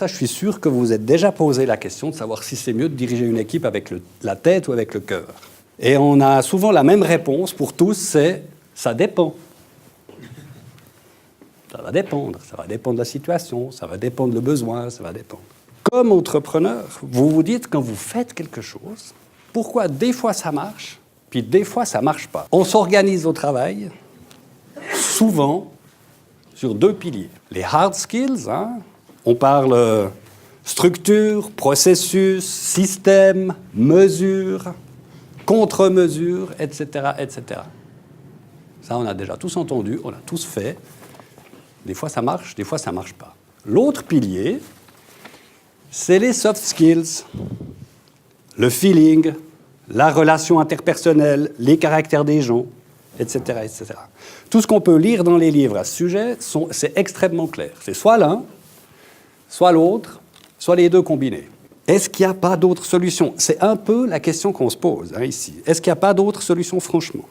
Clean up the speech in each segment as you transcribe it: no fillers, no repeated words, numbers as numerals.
Ça, je suis sûr que vous vous êtes déjà posé la question de savoir si c'est mieux de diriger une équipe avec la tête ou avec le cœur. Et on a souvent la même réponse pour tous, c'est « ça dépend ». Ça va dépendre de la situation, ça va dépendre le besoin, ça va dépendre. Comme entrepreneur, vous vous dites quand vous faites quelque chose, pourquoi des fois ça marche, puis des fois ça ne marche pas. On s'organise au travail, souvent, sur 2 piliers. Les hard skills, on parle structure, processus, système, mesure, contre-mesure, etc., etc. Ça, on a déjà tous entendu, on a tous fait. Des fois, ça marche, des fois, ça ne marche pas. L'autre pilier, c'est les soft skills, le feeling, la relation interpersonnelle, les caractères des gens, etc., etc. Tout ce qu'on peut lire dans les livres à ce sujet, c'est extrêmement clair. C'est soit l'un, soit l'autre, soit les deux combinés. Est-ce qu'il n'y a pas d'autre solution? C'est un peu la question qu'on se pose ici. Est-ce qu'il n'y a pas d'autre solution, franchement?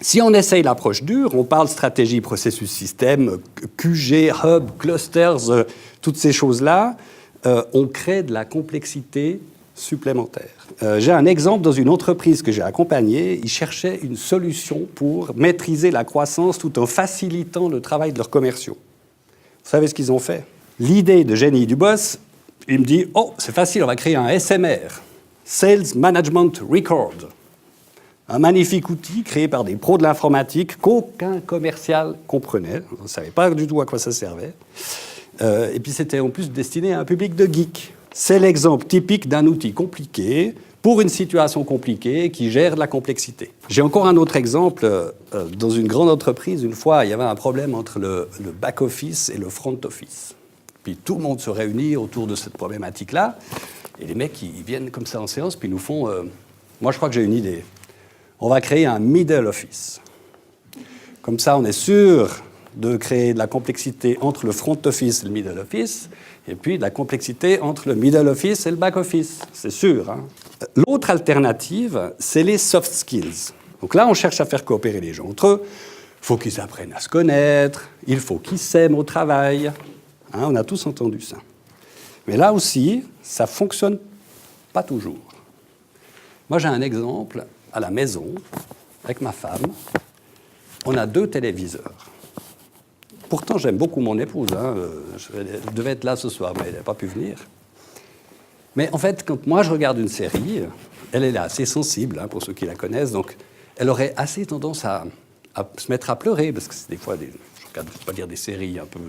Si on essaye l'approche dure, on parle stratégie, processus, système, QG, hub, clusters, toutes ces choses-là, on crée de la complexité supplémentaire. J'ai un exemple dans une entreprise que j'ai accompagnée. Ils cherchaient une solution pour maîtriser la croissance tout en facilitant le travail de leurs commerciaux. Vous savez ce qu'ils ont fait? L'idée de génie du boss, il me dit « Oh, c'est facile, on va créer un SMR, Sales Management Record ». Un magnifique outil créé par des pros de l'informatique qu'aucun commercial comprenait. On ne savait pas du tout à quoi ça servait. Et puis c'était en plus destiné à un public de geeks. C'est l'exemple typique d'un outil compliqué pour une situation compliquée qui gère de la complexité. J'ai encore un autre exemple. Dans une grande entreprise, une fois, il y avait un problème entre le back-office et le front-office. Puis tout le monde se réunit autour de cette problématique-là. Et les mecs, ils viennent comme ça en séance, puis ils nous font... moi, je crois que j'ai une idée. On va créer un middle office. Comme ça, on est sûr de créer de la complexité entre le front office et le middle office, et puis de la complexité entre le middle office et le back office. C'est sûr. L'autre alternative, c'est les soft skills. Donc là, on cherche à faire coopérer les gens entre eux. Il faut qu'ils apprennent à se connaître, il faut qu'ils s'aiment au travail. On a tous entendu ça. Mais là aussi, ça ne fonctionne pas toujours. Moi, j'ai un exemple. À la maison, avec ma femme, on a 2 téléviseurs. Pourtant, j'aime beaucoup mon épouse. Je devais être là ce soir, mais elle n'a pas pu venir. Mais en fait, quand moi je regarde une série, elle est assez sensible, pour ceux qui la connaissent, donc elle aurait assez tendance à se mettre à pleurer, parce que c'est des fois, je ne regarde pas dire des séries un peu...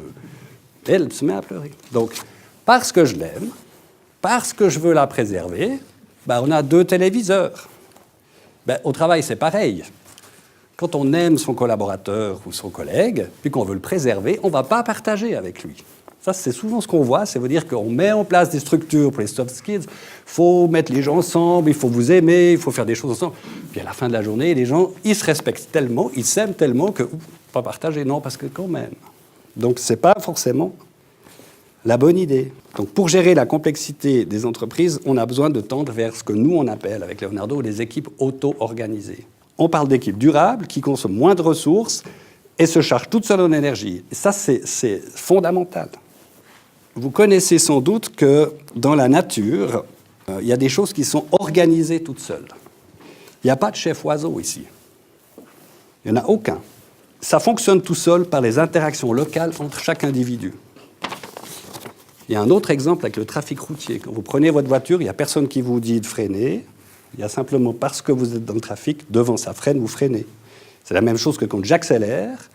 Elle se met à pleurer. Donc, parce que je l'aime, parce que je veux la préserver, on a 2 téléviseurs. Au travail, c'est pareil. Quand on aime son collaborateur ou son collègue, puis qu'on veut le préserver, on ne va pas partager avec lui. Ça, c'est souvent ce qu'on voit. Ça veut dire qu'on met en place des structures pour les soft skills. Il faut mettre les gens ensemble, il faut vous aimer, il faut faire des choses ensemble. Puis à la fin de la journée, les gens, ils se respectent tellement, ils s'aiment tellement que pas partager, non, parce que quand même. Donc, ce n'est pas forcément la bonne idée. Donc, pour gérer la complexité des entreprises, on a besoin de tendre vers ce que nous, on appelle, avec Leonardo, les équipes auto-organisées. On parle d'équipes durables qui consomment moins de ressources et se chargent toutes seules en énergie. Et ça, c'est fondamental. Vous connaissez sans doute que dans la nature, il y a des choses qui sont organisées toutes seules. Il n'y a pas de chef oiseau ici. Il n'y en a aucun. Ça fonctionne tout seul par les interactions locales entre chaque individu. Il y a un autre exemple avec le trafic routier. Quand vous prenez votre voiture, il n'y a personne qui vous dit de freiner. Il y a simplement parce que vous êtes dans le trafic, devant ça freine, vous freinez. C'est la même chose que quand j'accélère,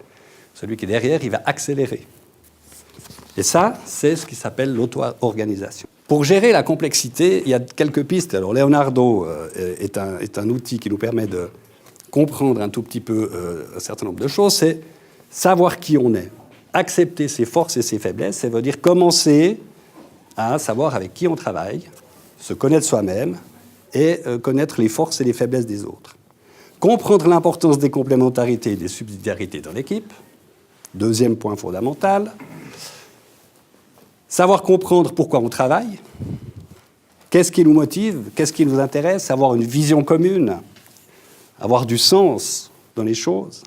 celui qui est derrière, il va accélérer. Et ça, c'est ce qui s'appelle l'auto-organisation. Pour gérer la complexité, il y a quelques pistes. Alors, Leonardo est un outil qui nous permet de comprendre un tout petit peu un certain nombre de choses. C'est savoir qui on est. Accepter ses forces et ses faiblesses, ça veut dire commencer à savoir avec qui on travaille, se connaître soi-même et connaître les forces et les faiblesses des autres. Comprendre l'importance des complémentarités et des subsidiarités dans l'équipe, deuxième point fondamental. Savoir comprendre pourquoi on travaille, qu'est-ce qui nous motive, qu'est-ce qui nous intéresse, avoir une vision commune, avoir du sens dans les choses.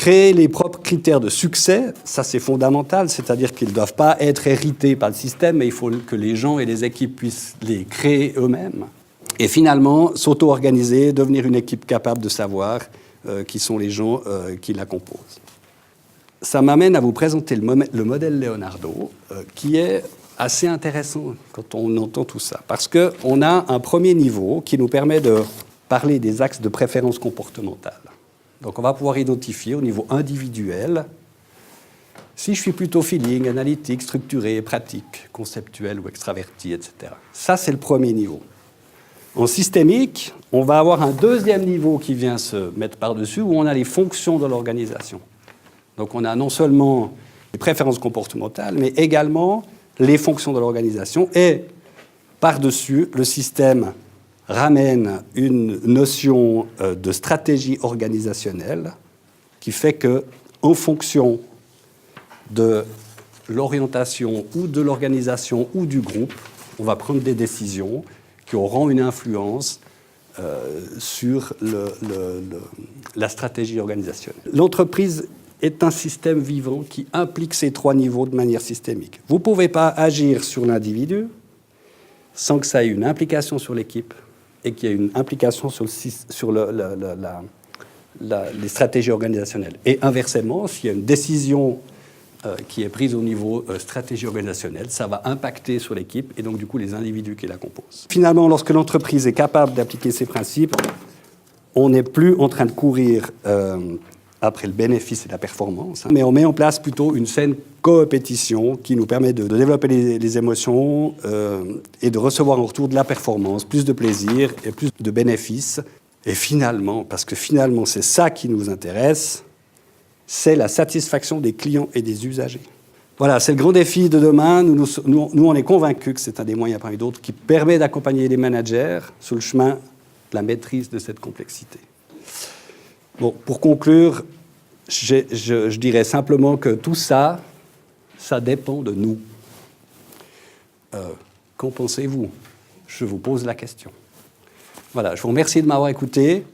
Créer les propres critères de succès, ça c'est fondamental, c'est-à-dire qu'ils ne doivent pas être hérités par le système, mais il faut que les gens et les équipes puissent les créer eux-mêmes. Et finalement, s'auto-organiser, devenir une équipe capable de savoir qui sont les gens qui la composent. Ça m'amène à vous présenter le modèle Leonardo, qui est assez intéressant quand on entend tout ça, parce qu'on a un premier niveau qui nous permet de parler des axes de préférence comportementale. Donc on va pouvoir identifier au niveau individuel si je suis plutôt feeling, analytique, structuré, pratique, conceptuel ou extraverti, etc. Ça, c'est le premier niveau. En systémique, on va avoir un deuxième niveau qui vient se mettre par-dessus, où on a les fonctions de l'organisation. Donc on a non seulement les préférences comportementales, mais également les fonctions de l'organisation. Et par-dessus, le système ramène une notion de stratégie organisationnelle qui fait qu'en fonction de l'orientation ou de l'organisation ou du groupe, on va prendre des décisions qui auront une influence sur la stratégie organisationnelle. L'entreprise est un système vivant qui implique ces trois niveaux de manière systémique. Vous ne pouvez pas agir sur l'individu sans que ça ait une implication sur l'équipe et qu'il y ait une implication sur les stratégies organisationnelles. Et inversement, s'il y a une décision qui est prise au niveau stratégie organisationnelle, ça va impacter sur l'équipe et donc du coup les individus qui la composent. Finalement, lorsque l'entreprise est capable d'appliquer ces principes, on n'est plus en train de courir après le bénéfice et la performance, mais on met en place plutôt une saine coopétition qui nous permet de développer les émotions et de recevoir en retour de la performance, plus de plaisir et plus de bénéfices. Et finalement, parce que finalement c'est ça qui nous intéresse, c'est la satisfaction des clients et des usagers. Voilà, c'est le grand défi de demain. Nous, on est convaincus que c'est un des moyens parmi d'autres qui permet d'accompagner les managers sur le chemin de la maîtrise de cette complexité. Bon, pour conclure, je dirais simplement que tout ça, ça dépend de nous. Qu'en pensez-vous? Je vous pose la question. Voilà, je vous remercie de m'avoir écouté.